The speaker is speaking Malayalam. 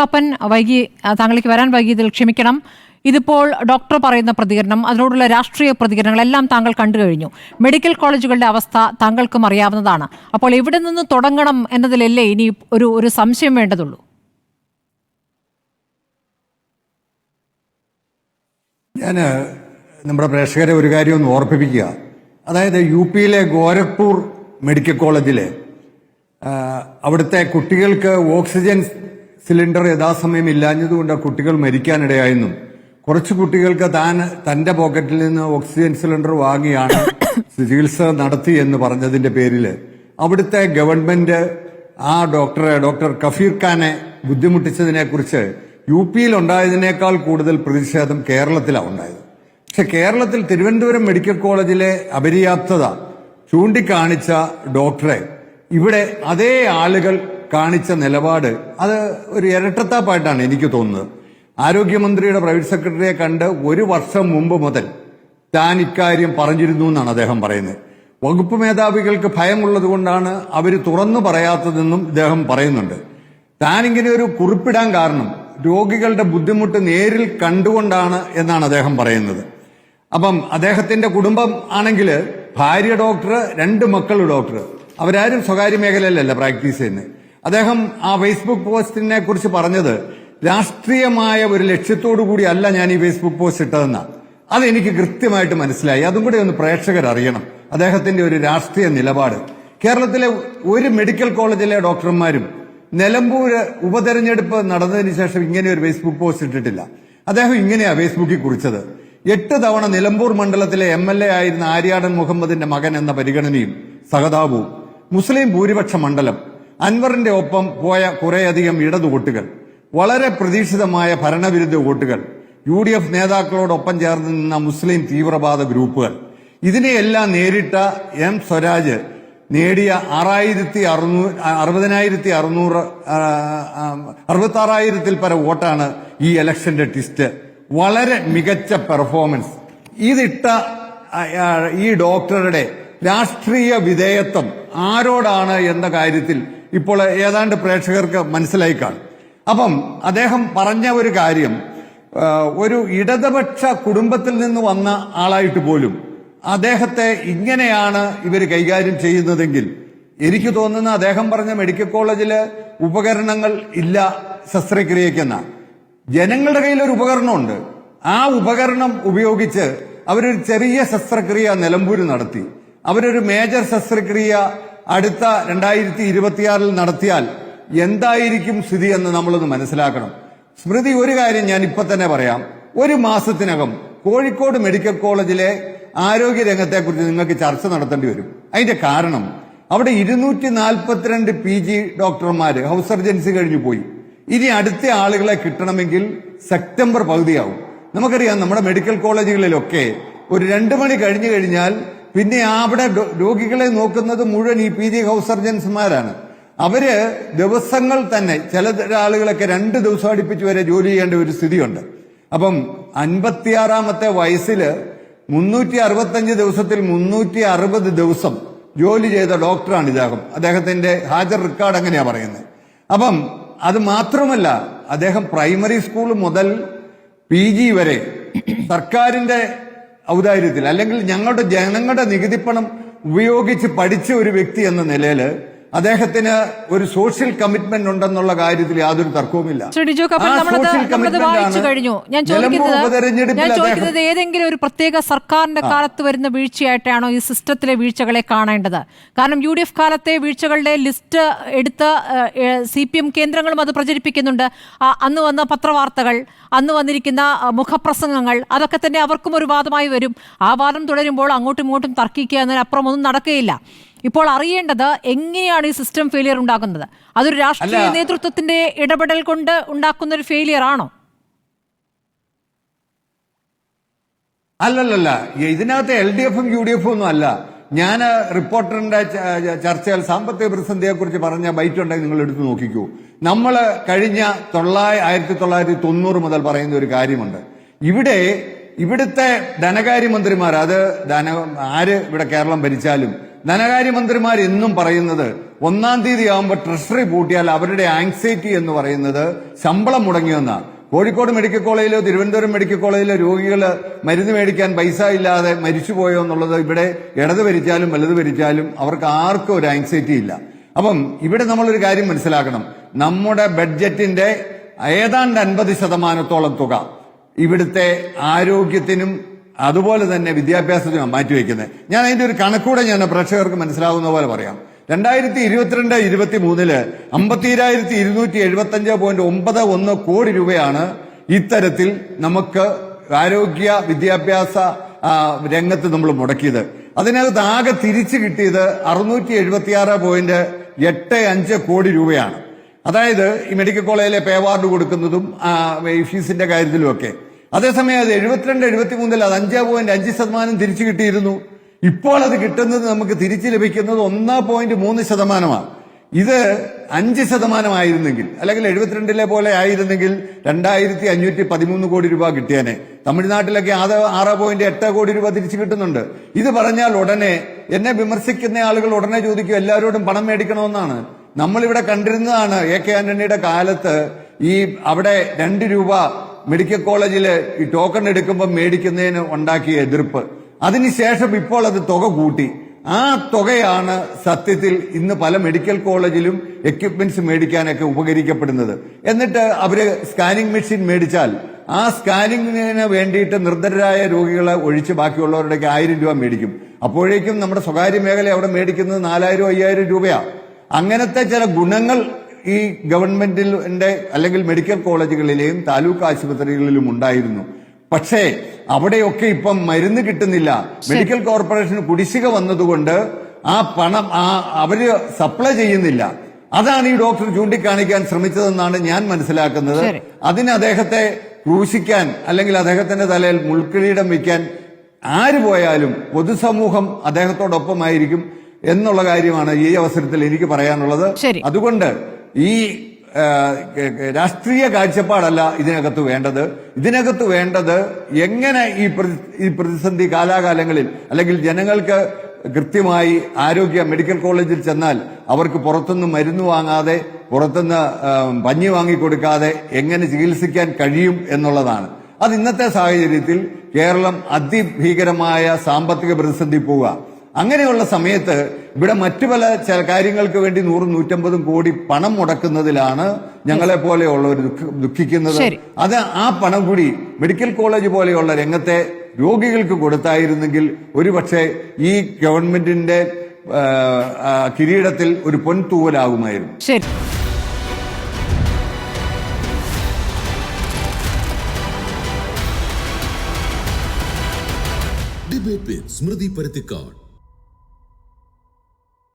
കാപ്പൻ, താങ്കൾക്ക് വരാൻ വൈകിയതിൽ ക്ഷമിക്കണം. ഇതിപ്പോൾ ഡോക്ടർ പറയുന്ന പ്രതികരണം, അതിനോടുള്ള രാഷ്ട്രീയ പ്രതികരണങ്ങളെല്ലാം താങ്കൾ കണ്ടു കഴിഞ്ഞു. മെഡിക്കൽ കോളേജുകളുടെ അവസ്ഥ താങ്കൾക്കും അറിയാവുന്നതാണ്. അപ്പോൾ എവിടെ നിന്ന് തുടങ്ങണം എന്നതിലല്ലേ ഇനി ഒരു സംശയം വേണ്ടതുള്ളൂ? ഞാൻ നമ്മുടെ പ്രേക്ഷകരെ ഒരു കാര്യം ഒന്ന് ഓർമ്മിപ്പിക്കുക. അതായത് യുപിയിലെ ഗോരഖ്പൂർ മെഡിക്കൽ കോളേജിലെ അവിടുത്തെ കുട്ടികൾക്ക് ഓക്സിജൻ സിലിണ്ടർ യഥാസമയം ഇല്ലാഞ്ഞതുകൊണ്ട് കുട്ടികൾ മരിക്കാനിടയായെന്നും കുറച്ച് കുട്ടികൾക്ക് തന്റെ പോക്കറ്റിൽ നിന്ന് ഓക്സിജൻ സിലിണ്ടർ വാങ്ങിയാണ് ചികിത്സ നടത്തി എന്ന് പറഞ്ഞതിന്റെ പേരിൽ അവിടുത്തെ ഗവൺമെന്റ് ആ ഡോക്ടർ കഫീർ ഖാനെ ബുദ്ധിമുട്ടിച്ചതിനെ കുറിച്ച് യു പിയിൽ ഉണ്ടായതിനേക്കാൾ കൂടുതൽ പ്രതിഷേധം കേരളത്തിലാണ് ഉണ്ടായത്. പക്ഷെ കേരളത്തിൽ തിരുവനന്തപുരം മെഡിക്കൽ കോളേജിലെ അപര്യാപ്തത ചൂണ്ടിക്കാണിച്ച ഡോക്ടറെ ഇവിടെ അതേ ആളുകൾ കാണിച്ച നിലപാട് അത് ഒരു ഇരട്ടത്താപ്പായിട്ടാണ് എനിക്ക് തോന്നുന്നത്. ആരോഗ്യമന്ത്രിയുടെ പ്രൈവറ്റ് സെക്രട്ടറിയെ കണ്ട് 1 വർഷം മുമ്പ് മുതൽ താൻ ഇക്കാര്യം പറഞ്ഞിരുന്നു എന്നാണ് അദ്ദേഹം പറയുന്നത്. വകുപ്പ് മേധാവികൾക്ക് ഭയമുള്ളത് കൊണ്ടാണ് അവർ തുറന്നു പറയാത്തതെന്നും ഇദ്ദേഹം പറയുന്നുണ്ട്. താൻ ഇങ്ങനെ ഒരു കുറിപ്പിടാൻ കാരണം രോഗികളുടെ ബുദ്ധിമുട്ട് നേരിൽ കണ്ടുകൊണ്ടാണ് എന്നാണ് അദ്ദേഹം പറയുന്നത്. അപ്പം അദ്ദേഹത്തിന്റെ കുടുംബം ആണെങ്കിൽ ഭാര്യ ഡോക്ടർ, 2 മക്കൾ ഡോക്ടർ, അവരാരും സ്വകാര്യ മേഖലയിലല്ല പ്രാക്ടീസ് ചെയ്യുന്നത്. അദ്ദേഹം ആ ഫേസ്ബുക്ക് പോസ്റ്റിനെ കുറിച്ച് പറഞ്ഞത് രാഷ്ട്രീയമായ ഒരു ലക്ഷ്യത്തോടു കൂടി അല്ല ഞാൻ ഈ ഫേസ്ബുക്ക് പോസ്റ്റ് ഇട്ടതെന്നാണ്. അതെനിക്ക് കൃത്യമായിട്ട് മനസ്സിലായി. അതും കൂടി ഒന്ന് പ്രേക്ഷകർ അറിയണം, അദ്ദേഹത്തിന്റെ ഒരു രാഷ്ട്രീയ നിലപാട്. കേരളത്തിലെ ഒരു മെഡിക്കൽ കോളേജിലെ ഡോക്ടർമാരും നിലമ്പൂര് ഉപതെരഞ്ഞെടുപ്പ് നടന്നതിന് ശേഷം ഇങ്ങനെ ഒരു ഫേസ്ബുക്ക് പോസ്റ്റ് ഇട്ടിട്ടില്ല. അദ്ദേഹം ഇങ്ങനെയാ ഫേസ്ബുക്കിൽ കുറിച്ചത്: 8 തവണ നിലമ്പൂർ മണ്ഡലത്തിലെ MLA ആയിരുന്ന ആര്യാടൻ മുഹമ്മദിന്റെ മകൻ എന്ന പരിഗണനയും സഹതാപവും, മുസ്ലിം ഭൂരിപക്ഷ മണ്ഡലം, അൻവറിന്റെ ഒപ്പം പോയ കുറേയധികം ഇടതു വോട്ടുകൾ, വളരെ പ്രതീക്ഷിതമായ ഭരണവിരുദ്ധ വോട്ടുകൾ, UDF നേതാക്കളോടൊപ്പം ചേർന്ന് നിന്ന മുസ്ലിം തീവ്രവാദ ഗ്രൂപ്പുകൾ, ഇതിനെയെല്ലാം നേരിട്ട M സ്വരാജ് നേടിയ 66,000 പര വോട്ടാണ് ഈ ഇലക്ഷന്റെ ട്വിസ്റ്റ്. വളരെ മികച്ച പെർഫോമൻസ്. ഇതിട്ട ഈ ഡോക്ടറുടെ രാഷ്ട്രീയ വിധേയത്വം ആരോടാണ് എന്ന കാര്യത്തിൽ ഇപ്പോൾ ഏതാണ്ട് പ്രേക്ഷകർക്ക് മനസ്സിലായി കാണും. അപ്പം അദ്ദേഹം പറഞ്ഞ ഒരു കാര്യം, ഒരു ഇടതുപക്ഷ കുടുംബത്തിൽ നിന്ന് വന്ന ആളായിട്ട് പോലും അദ്ദേഹത്തെ ഇങ്ങനെയാണ് ഇവർ കൈകാര്യം ചെയ്യുന്നതെങ്കിൽ എനിക്ക് തോന്നുന്ന അദ്ദേഹം പറഞ്ഞ മെഡിക്കൽ കോളേജില് ഉപകരണങ്ങൾ ഇല്ല ശസ്ത്രക്രിയക്കെന്ന. ജനങ്ങളുടെ കയ്യിൽ ഒരു ഉപകരണമുണ്ട്. ആ ഉപകരണം ഉപയോഗിച്ച് അവരൊരു ചെറിയ ശസ്ത്രക്രിയ നിലമ്പൂര് നടത്തി. അവരൊരു മേജർ ശസ്ത്രക്രിയ അടുത്ത 2026 നടത്തിയാൽ എന്തായിരിക്കും സ്ഥിതി എന്ന് നമ്മളൊന്ന് മനസ്സിലാക്കണം. സ്മൃതി, ഒരു കാര്യം ഞാൻ ഇപ്പൊ തന്നെ പറയാം. 1 മാസത്തിനകം കോഴിക്കോട് മെഡിക്കൽ കോളേജിലെ ആരോഗ്യ രംഗത്തെക്കുറിച്ച് നിങ്ങൾക്ക് ചർച്ച നടത്തേണ്ടി വരും. അതിന്റെ കാരണം അവിടെ 242 PG ഡോക്ടർമാര് ഹൗസ് സർജൻസി കഴിഞ്ഞു പോയി. ഇനി അടുത്ത ആളുകളെ കിട്ടണമെങ്കിൽ സെപ്റ്റംബർ പകുതിയാവും. നമുക്കറിയാം, നമ്മുടെ മെഡിക്കൽ കോളേജുകളിലൊക്കെ ഒരു 2 മണി കഴിഞ്ഞു കഴിഞ്ഞാൽ പിന്നെ അവിടെ രോഗികളെ നോക്കുന്നത് മുഴുവൻ ഈ PG ഹൗസ് സർജൻസുമാരാണ്. അവര് ദിവസങ്ങൾ തന്നെ, ചില ആളുകളൊക്കെ 2 ദിവസം അടുപ്പിച്ച് വരെ ജോലി ചെയ്യേണ്ട ഒരു സ്ഥിതിയുണ്ട്. അപ്പം 56-ാമത്തെ വയസ്സിൽ 365 ദിവസത്തിൽ 360 ദിവസം ജോലി ചെയ്ത ഡോക്ടറാണ് ഇദ്ദേഹം. അദ്ദേഹത്തിന്റെ ഹാജർ റെക്കോർഡ് അങ്ങനെയാ പറയുന്നത്. അപ്പം അത് മാത്രമല്ല, അദ്ദേഹം പ്രൈമറി സ്കൂൾ മുതൽ PG വരെ സർക്കാരിന്റെ ഔദാര്യത്തിൽ അല്ലെങ്കിൽ ജനങ്ങളുടെ നികുതിപ്പണം ഉപയോഗിച്ച് പഠിച്ച ഒരു വ്യക്തി എന്ന നിലയിൽ അദ്ദേഹത്തിന് ഒരു സോഷ്യൽ കമ്മിറ്റ്മെന്റ് ഉണ്ടെന്നുള്ള കാര്യത്തിൽ യാതൊരു തർക്കവുമില്ല. ഞാൻ ചോദിക്കുന്നത് ഏതെങ്കിലും ഒരു പ്രത്യേക സർക്കാരിന്റെ കാലത്ത് വരുന്ന വീഴ്ചയായിട്ടാണോ ഈ സിസ്റ്റത്തിലെ വീഴ്ചകളെ കാണേണ്ടത്? കാരണം UDF കാലത്തെ വീഴ്ചകളുടെ ലിസ്റ്റ് എടുത്ത് CPM കേന്ദ്രങ്ങളും അത് പ്രചരിപ്പിക്കുന്നുണ്ട്. അന്ന് വന്ന പത്രവാർത്തകൾ, അന്ന് വന്നിരിക്കുന്ന മുഖപ്രസംഗങ്ങൾ, അതൊക്കെ തന്നെ അവർക്കും ഒരു വാദമായി വരും. ആ വാദം തുടരുമ്പോൾ അങ്ങോട്ടും ഇങ്ങോട്ടും തർക്കിക്കുക എന്നതിനപ്പുറം ഒന്നും നടക്കുകയില്ല. ഇപ്പോൾ അറിയേണ്ടത് എങ്ങനെയാണ് ഈ സിസ്റ്റം ഫെയിലിയർ ഉണ്ടാകുന്നത്? അതൊരു രാഷ്ട്രീയ നേതൃത്വത്തിന്റെ ഇടപെടൽ കൊണ്ട് ഉണ്ടാക്കുന്ന ഒരു ഫെയിലിയർ ആണോ? അല്ലല്ല, ഇതിനകത്ത് LDF-ഉം UDF-ഉം ഒന്നും അല്ല. ഞാൻ റിപ്പോർട്ടറിന്റെ ചർച്ചയിൽ സാമ്പത്തിക പ്രതിസന്ധിയെ കുറിച്ച് പറഞ്ഞ ബൈറ്റ് ഉണ്ടെങ്കിൽ നിങ്ങൾ എടുത്തു നോക്കിക്കൂ. നമ്മൾ കഴിഞ്ഞ 1990 മുതൽ പറയുന്ന ഒരു കാര്യമുണ്ട്. ഇവിടുത്തെ ധനകാര്യമന്ത്രിമാർ, ആര് ഇവിടെ കേരളം ഭരിച്ചാലും ധനകാര്യമന്ത്രിമാർ എന്നും പറയുന്നത് 1-ാം തീയതി ആകുമ്പോൾ ട്രഷറി പൂട്ടിയാൽ അവരുടെ ആങ്സൈറ്റി എന്ന് പറയുന്നത് ശമ്പളം മുടങ്ങിയെന്നാണ്. കോഴിക്കോട് മെഡിക്കൽ കോളേജിലോ തിരുവനന്തപുരം മെഡിക്കൽ കോളേജിലെ രോഗികൾ മരുന്ന് മേടിക്കാൻ പൈസ ഇല്ലാതെ മരിച്ചുപോയോ എന്നുള്ളത് ഇവിടെ ഇടത് ഭരിച്ചാലും വലത് ഭരിച്ചാലും അവർക്ക് ആർക്കും ഒരു ആങ്സൈറ്റി ഇല്ല. അപ്പം ഇവിടെ നമ്മളൊരു കാര്യം മനസ്സിലാക്കണം. നമ്മുടെ ബഡ്ജറ്റിന്റെ ഏതാണ്ട് 50% തുക ഇവിടുത്തെ ആരോഗ്യത്തിനും അതുപോലെ തന്നെ വിദ്യാഭ്യാസത്തിനും മാറ്റിവെക്കുന്നത്. ഞാൻ അതിന്റെ ഒരു കണക്കൂടെ ഞാൻ പ്രേക്ഷകർക്ക് മനസ്സിലാവുന്ന പോലെ പറയാം. 2022-23 52,275.91 കോടി രൂപയാണ് ഇത്തരത്തിൽ നമുക്ക് ആരോഗ്യ വിദ്യാഭ്യാസ രംഗത്ത് നമ്മൾ മുടക്കിയത്. അതിനകത്ത് ആകെ തിരിച്ചു കിട്ടിയത് 676.85 കോടി രൂപയാണ്. അതായത് ഈ മെഡിക്കൽ കോളേജിലെ പേ അവാർഡ് കൊടുക്കുന്നതും ഫീസിന്റെ കാര്യത്തിലുമൊക്കെ. അതേസമയം അത് 72-73 അത് 5.5% തിരിച്ചു കിട്ടിയിരുന്നു. ഇപ്പോൾ അത് കിട്ടുന്നത് നമുക്ക് തിരിച്ചു ലഭിക്കുന്നത് 1.3%. ഇത് 5% ആയിരുന്നെങ്കിൽ, അല്ലെങ്കിൽ 72 പോലെ ആയിരുന്നെങ്കിൽ 2,513 കോടി രൂപ കിട്ടിയേനെ. തമിഴ്നാട്ടിലൊക്കെ 6.8 കോടി രൂപ തിരിച്ചു കിട്ടുന്നുണ്ട്. ഇത് പറഞ്ഞാൽ ഉടനെ എന്നെ വിമർശിക്കുന്ന ആളുകൾ ഉടനെ ചോദിക്കും എല്ലാവരോടും പണം മേടിക്കണമെന്നാണ്. നമ്മളിവിടെ കണ്ടിരുന്നതാണ് AK ആന്റണിയുടെ കാലത്ത് ഈ അവിടെ 2 രൂപ മെഡിക്കൽ കോളേജില് ഈ ടോക്കൺ എടുക്കുമ്പോൾ മേടിക്കുന്നതിന് ഉണ്ടാക്കിയ എതിർപ്പ്. അതിനുശേഷം ഇപ്പോൾ അത് തുക കൂട്ടി. ആ തുകയാണ് സത്യത്തിൽ ഇന്ന് പല മെഡിക്കൽ കോളേജിലും എക്യുപ്മെന്റ്സ് മേടിക്കാനൊക്കെ ഉപകരിക്കപ്പെടുന്നത്. എന്നിട്ട് അവര് സ്കാനിംഗ് മെഷീൻ മേടിച്ചാൽ ആ സ്കാനിങ്ങിന് വേണ്ടിയിട്ട് നിർദ്ധരായ രോഗികളെ ഒഴിച്ച് ബാക്കിയുള്ളവരുടെയൊക്കെ 1000 രൂപ മേടിക്കും. അപ്പോഴേക്കും നമ്മുടെ സ്വകാര്യ മേഖല അവിടെ മേടിക്കുന്നത് 4,000-5,000 രൂപയാണ്. അങ്ങനത്തെ ചില ഗുണങ്ങൾ ഈ ഗവൺമെന്റിന്റെ അല്ലെങ്കിൽ മെഡിക്കൽ കോളേജുകളിലെയും താലൂക്ക് ആശുപത്രികളിലും ഉണ്ടായിരുന്നു. പക്ഷേ അവിടെയൊക്കെ ഇപ്പം മരുന്ന് കിട്ടുന്നില്ല. മെഡിക്കൽ കോർപ്പറേഷന് കുടിശ്ശിക വന്നതുകൊണ്ട് ആ പണം അവര് സപ്ലൈ ചെയ്യുന്നില്ല. അതാണ് ഈ ഡോക്ടർ ചൂണ്ടിക്കാണിക്കാൻ ശ്രമിച്ചതെന്നാണ് ഞാൻ മനസ്സിലാക്കുന്നത്. അതിന് അദ്ദേഹത്തെ ക്രൂശിക്കാൻ അല്ലെങ്കിൽ അദ്ദേഹത്തിന്റെ തലയിൽ മുൾക്കിരീടം വയ്ക്കാൻ ആര് പോയാലും പൊതുസമൂഹം അദ്ദേഹത്തോടൊപ്പമായിരിക്കും എന്നുള്ള കാര്യമാണ് ഈ അവസരത്തിൽ എനിക്ക് പറയാനുള്ളത്. അതുകൊണ്ട് ഈ രാഷ്ട്രീയ കാഴ്ചപ്പാടല്ല ഇതിനകത്ത് വേണ്ടത്. ഇതിനകത്ത് വേണ്ടത് എങ്ങനെ ഈ പ്രതിസന്ധി കാലാകാലങ്ങളിൽ അല്ലെങ്കിൽ ജനങ്ങൾക്ക് കൃത്യമായി ആരോഗ്യ മെഡിക്കൽ കോളേജിൽ ചെന്നാൽ അവർക്ക് പുറത്തുനിന്ന് മരുന്ന് വാങ്ങാതെ പുറത്തുനിന്ന് പഞ്ഞി വാങ്ങിക്കൊടുക്കാതെ എങ്ങനെ ചികിത്സിക്കാൻ കഴിയും എന്നുള്ളതാണ്. അത് ഇന്നത്തെ സാഹചര്യത്തിൽ കേരളം അതിഭീകരമായ സാമ്പത്തിക പ്രതിസന്ധി പോവുക. അങ്ങനെയുള്ള സമയത്ത് ഇവിടെ മറ്റു പല കാര്യങ്ങൾക്ക് വേണ്ടി 100-150 കോടി പണം മുടക്കുന്നതിലാണ് ഞങ്ങളെ പോലെയുള്ളവർ ദുഃഖിക്കുന്നത്. അത് ആ പണം കൂടി മെഡിക്കൽ കോളേജ് പോലെയുള്ള രംഗത്തെ രോഗികൾക്ക് കൊടുത്തായിരുന്നെങ്കിൽ ഒരുപക്ഷെ ഈ ഗവൺമെന്റിന്റെ കിരീടത്തിൽ ഒരു പൊൻതൂവലാകുമായിരുന്നു. ഡിബേറ്റ് വിത്ത് സ്മൃതി പരുത്തിക്കാട്.